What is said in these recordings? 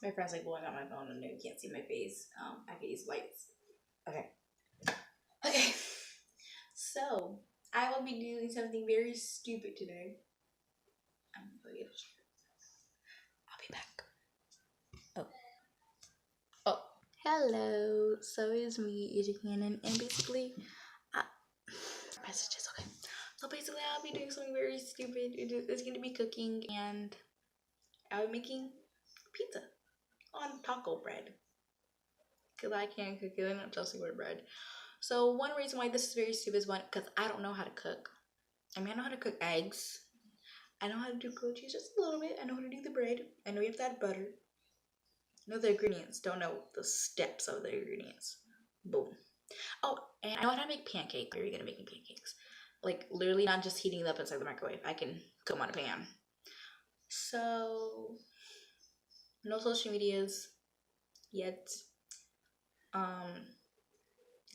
My friend's like blowing out my phone and you can't see my face. I can use lights. Okay. Okay. So, I will be doing something very stupid today. I'm gonna get a shirt. I'll be back. Oh. Hello. So it's me, Asia Cannon, and basically, messages, okay. So basically, I'll be doing something very stupid. It's gonna be cooking, and I'll be making pizza on taco bread. Because I can't cook it, I don't trust with bread. So one reason why this is very stupid is because I don't know how to cook. I mean, I know how to cook eggs. I know how to do grilled cheese just a little bit. I know how to do the bread. I know you have to add butter. I know the ingredients. Don't know the steps of the ingredients. Boom. Oh, and I know how to make pancakes. Very good at making pancakes. Like, literally not just heating it up inside the microwave. I can cook them on a pan. So, no social medias yet.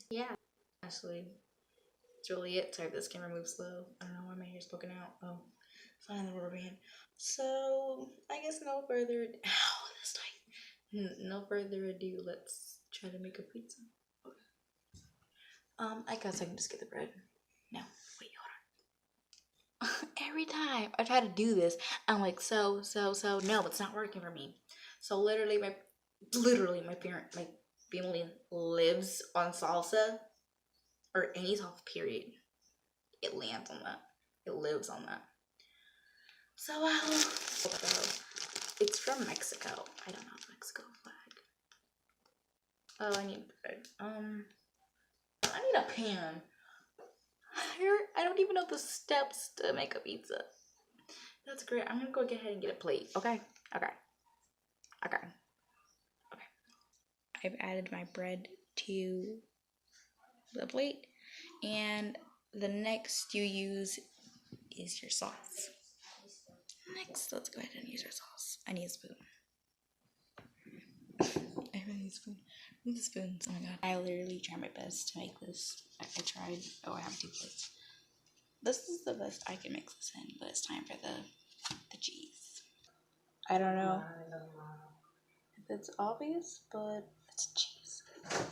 Yeah. Actually, it's really it. Sorry if this camera moves slow. I don't know why my hair's poking out. Oh, fine, the rubber band. So, I guess no further no further ado, let's try to make a pizza. Okay. I guess I can just get the bread. No, wait, hold on. Every time I try to do this, I'm like, so, no, it's not working for me. So literally my family lives on salsa, or any salsa, period. It lands on that. It lives on that. So, it's from Mexico. I don't know the Mexico flag. Oh, I need bread. I need a pan. I don't even know the steps to make a pizza. That's great. I'm gonna go ahead and get a plate. Okay. I've added my bread to the plate, and the next you use is your sauce. Next, let's go ahead and use our sauce. I need a spoon. I really need a spoon. I need the spoons. Oh my god. I literally try my best to make this. I tried. Oh, I have 2 plates. This is the best I can mix this in, but it's time for the cheese. I don't know if it's obvious, but it's cheese. Okay.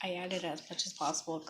I added as much as possible